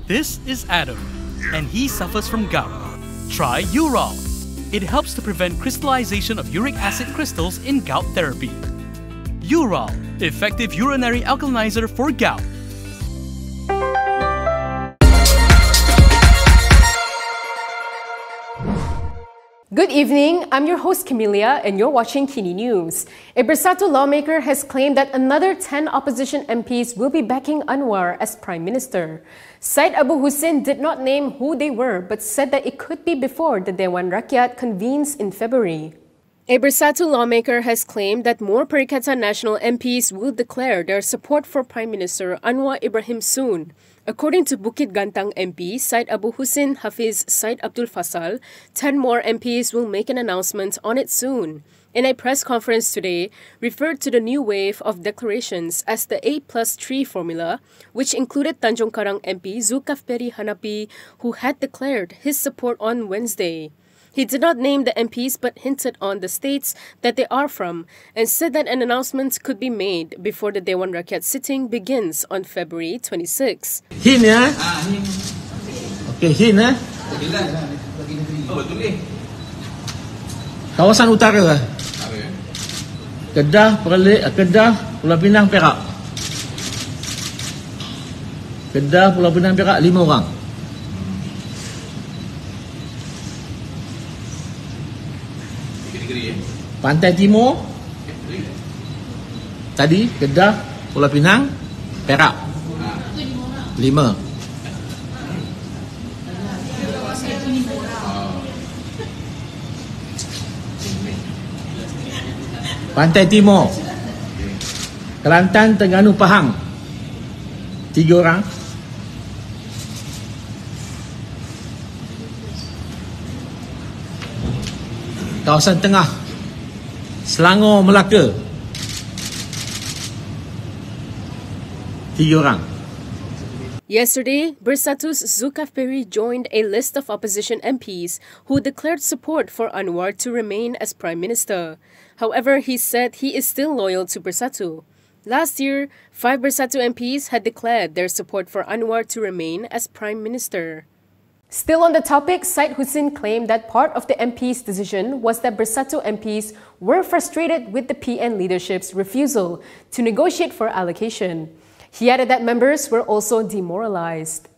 This is Adam, and he suffers from gout. Try Urol. It helps to prevent crystallization of uric acid crystals in gout therapy. Urol, effective urinary alkalinizer for gout. Good evening, I'm your host Camelia and you're watching KiniNews. A Bersatu lawmaker has claimed that another 10 opposition MPs will be backing Anwar as Prime Minister. Syed Abu Hussin did not name who they were but said that it could be before the Dewan Rakyat convenes in February. A Bersatu lawmaker has claimed that more Perikatan Nasional MPs will declare their support for Prime Minister Anwar Ibrahim soon. According to Bukit Gantang MP, Syed Abu Hussin, Hafiz, Syed Abdul Fasal, 10 more MPs will make an announcement on it soon. In a press conference today, referred to the new wave of declarations as the 8+3 formula, which included Tanjung Karang MP Dzulkifli, who had declared his support on Wednesday. He did not name the MPs but hinted on the states that they are from and said that an announcement could be made before the Dewan Rakyat sitting begins on February 26. Hin ya? Okey, Hin ya? Oh, betul ni. Kawasan utara. Kedah, Pulau Pinang, Perak. Kedah, Pulau Pinang, Perak, 5 orang. Pantai Timur tadi Kedah, Pulau Pinang, Perak 5. Pantai Timur Kelantan, Terengganu, Pahang 3 orang. Kawasan Tengah Selangor, Malacca 3 orang. Yesterday, Bersatu's Dzulkifli joined a list of opposition MPs who declared support for Anwar to remain as Prime Minister. However, he said he is still loyal to Bersatu. Last year, 5 Bersatu MPs had declared their support for Anwar to remain as Prime Minister. Still on the topic, Syed Hussin claimed that part of the MP's decision was that Bersatu MPs were frustrated with the PN leadership's refusal to negotiate for allocation. He added that members were also demoralized.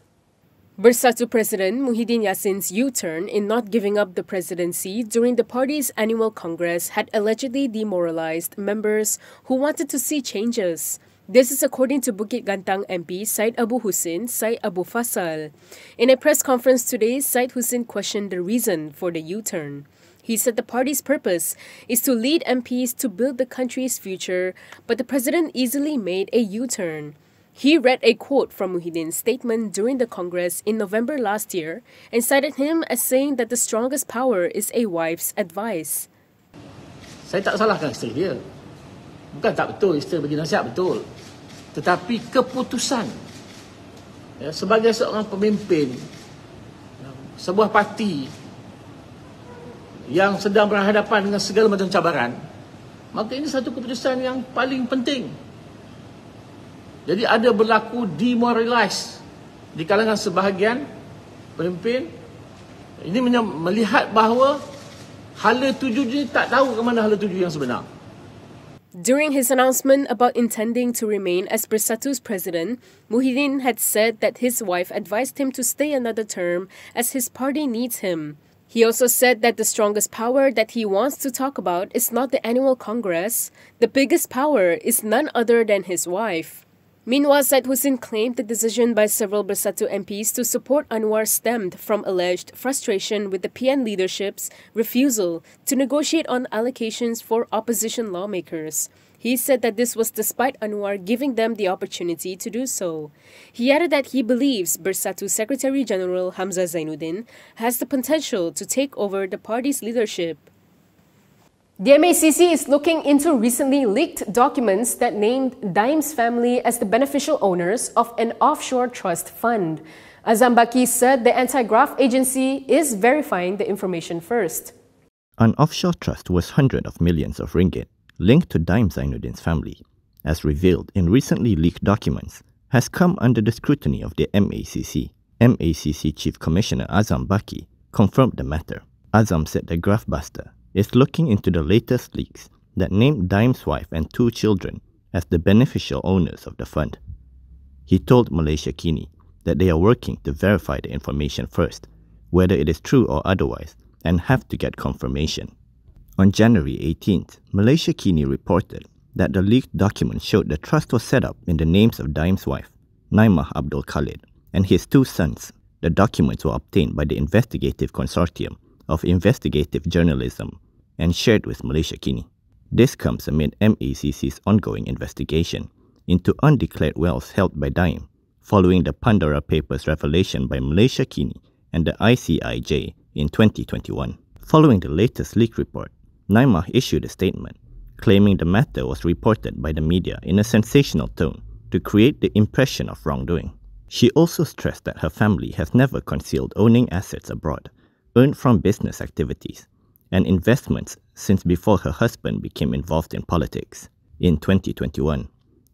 Bersatu President Muhyiddin Yassin's U-turn in not giving up the presidency during the party's annual congress had allegedly demoralized members who wanted to see changes. This is according to Bukit Gantang MP Syed Abu Hussin, Syed Abu Fasal. In a press conference today, Syed Hussin questioned the reason for the U-turn. He said the party's purpose is to lead MPs to build the country's future, but the president easily made a U-turn. He read a quote from Muhyiddin's statement during the Congress in November last year and cited him as saying that the strongest power is a wife's advice. Saya tak salahkan isteri dia. Bukan tak betul isteri bagi nasihat, betul. Tetapi keputusan ya, sebagai seorang pemimpin sebuah parti yang sedang berhadapan dengan segala macam cabaran, maka ini satu keputusan yang paling penting. Jadi ada berlaku demoralized di kalangan sebahagian pemimpin. Ini melihat bahawa hala tuju ni tak tahu ke mana hala tuju yang sebenar. During his announcement about intending to remain as Bersatu's president, Muhyiddin had said that his wife advised him to stay another term as his party needs him. He also said that the strongest power that he wants to talk about is not the annual congress. The biggest power is none other than his wife. Meanwhile, Syed Hussin claimed the decision by several Bersatu MPs to support Anwar stemmed from alleged frustration with the PN leadership's refusal to negotiate on allocations for opposition lawmakers. He said that this was despite Anwar giving them the opportunity to do so. He added that he believes Bersatu Secretary General Daim Zainuddin has the potential to take over the party's leadership. The MACC is looking into recently leaked documents that named Daim's family as the beneficial owners of an offshore trust fund. Azam Baki said the anti-graft agency is verifying the information first. An offshore trust was hundreds of millions of ringgit linked to Daim Zainuddin's family, as revealed in recently leaked documents, has come under the scrutiny of the MACC. MACC Chief Commissioner Azam Baki confirmed the matter. Azam said the graftbuster is looking into the latest leaks that named Daim's wife and 2 children as the beneficial owners of the fund. He told Malaysia Kini that they are working to verify the information first, whether it is true or otherwise, and have to get confirmation. On January 18th, Malaysia Kini reported that the leaked document showed the trust was set up in the names of Daim's wife, Naimah Abdul Khalid, and his 2 sons. The documents were obtained by the Investigative Consortium of Investigative Journalism and shared with Malaysia Kini. This comes amid MACC's ongoing investigation into undeclared wealth held by Daim, following the Pandora Papers revelation by Malaysia Kini and the ICIJ in 2021. Following the latest leak report, Naimah issued a statement claiming the matter was reported by the media in a sensational tone to create the impression of wrongdoing. She also stressed that her family has never concealed owning assets abroad, earned from business activities, and investments since before her husband became involved in politics. In 2021,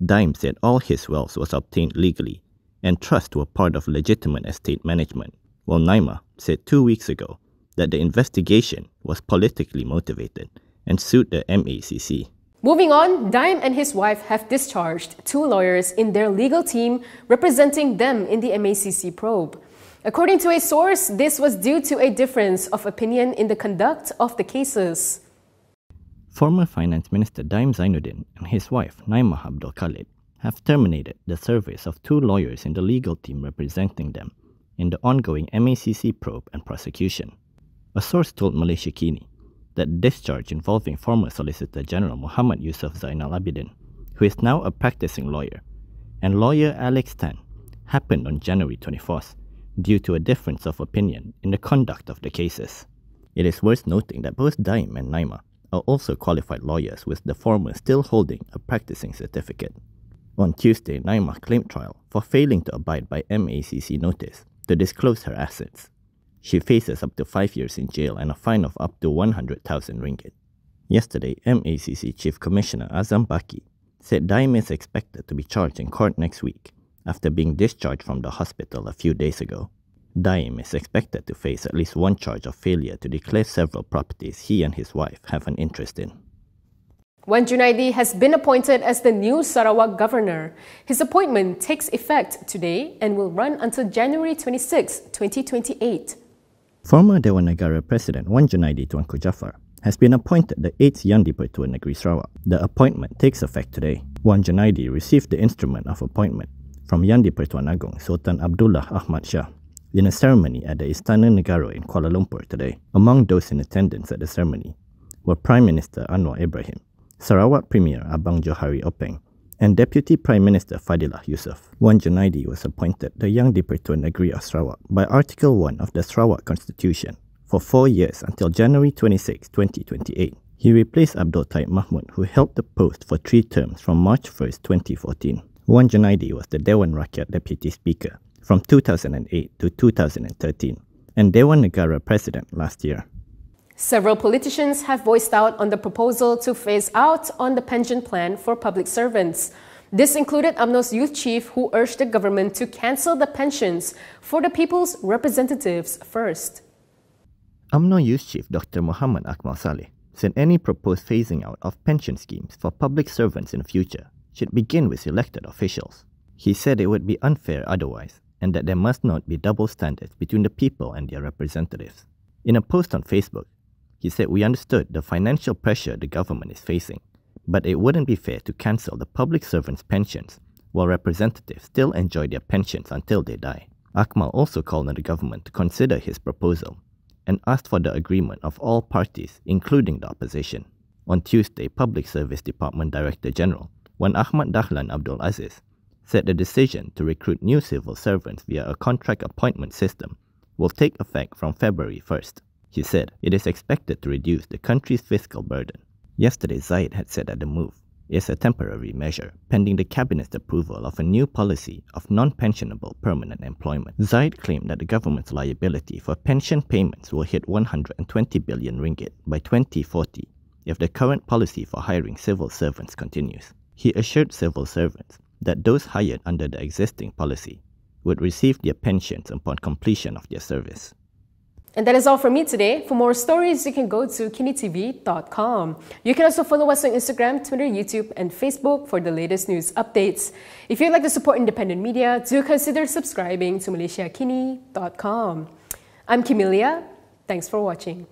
Daim said all his wealth was obtained legally and trusts were part of legitimate estate management, while Naimah said 2 weeks ago that the investigation was politically motivated and sued the MACC. Moving on, Daim and his wife have discharged 2 lawyers in their legal team representing them in the MACC probe. According to a source, this was due to a difference of opinion in the conduct of the cases. Former Finance Minister Daim Zainuddin and his wife Naimah Abdul Khalid have terminated the service of 2 lawyers in the legal team representing them in the ongoing MACC probe and prosecution. A source told Malaysia Kini that discharge involving former Solicitor General Muhammad Yusof Zainal Abidin, who is now a practicing lawyer, and lawyer Alex Tan happened on January 24th due to a difference of opinion in the conduct of the cases. It is worth noting that both Daim and Naimah are also qualified lawyers, with the former still holding a practicing certificate. On Tuesday, Naimah claimed trial for failing to abide by MACC notice to disclose her assets. She faces up to 5 years in jail and a fine of up to 100,000 ringgit. Yesterday, MACC Chief Commissioner Azam Baki said Daim is expected to be charged in court next week after being discharged from the hospital a few days ago. Daim is expected to face at least 1 charge of failure to declare several properties he and his wife have an interest in. Wan Junaidi has been appointed as the new Sarawak Governor. His appointment takes effect today and will run until January 26, 2028. Former Dewan Negara President Wan Junaidi Tuanku Jaafar has been appointed the 8th Yang di-Pertua Negeri Sarawak. The appointment takes effect today. Wan Junaidi received the instrument of appointment from Yang di-Pertuan Agong Sultan Abdullah Ahmad Shah in a ceremony at the Istana Negara in Kuala Lumpur today. Among those in attendance at the ceremony were Prime Minister Anwar Ibrahim, Sarawak Premier Abang Johari Openg, and Deputy Prime Minister Fadilah Yusof. Wan Junaidi was appointed the Yang di-Pertua Negeri of Sarawak by Article 1 of the Sarawak Constitution for 4 years until January 26, 2028. He replaced Abdul Mahmud, who held the post for 3 terms from March 1, 2014. Wan Junaidi was the Dewan Rakyat Deputy Speaker from 2008 to 2013 and Dewan Negara President last year. Several politicians have voiced out on the proposal to phase out on the pension plan for public servants. This included UMNO's youth chief, who urged the government to cancel the pensions for the people's representatives first. UMNO youth chief Dr. Muhammad Akmal Saleh said any proposed phasing out of pension schemes for public servants in future should begin with elected officials. He said it would be unfair otherwise, and that there must not be double standards between the people and their representatives. In a post on Facebook, he said we understood the financial pressure the government is facing, but it wouldn't be fair to cancel the public servants' pensions while representatives still enjoy their pensions until they die. Akmal also called on the government to consider his proposal and asked for the agreement of all parties, including the opposition. On Tuesday, Public Service Department Director General Wan Ahmad Dahlan Abdul Aziz said the decision to recruit new civil servants via a contract appointment system will take effect from February 1st. He said it is expected to reduce the country's fiscal burden. Yesterday, Syed had said that the move is a temporary measure, pending the Cabinet's approval of a new policy of non-pensionable permanent employment. Syed claimed that the government's liability for pension payments will hit 120 billion ringgit by 2040 if the current policy for hiring civil servants continues. He assured civil servants that those hired under the existing policy would receive their pensions upon completion of their service. And that is all from me today. For more stories, you can go to kinitv.com. You can also follow us on Instagram, Twitter, YouTube, and Facebook for the latest news updates. If you'd like to support independent media, do consider subscribing to MalaysiaKini.com. I'm Camelia. Thanks for watching.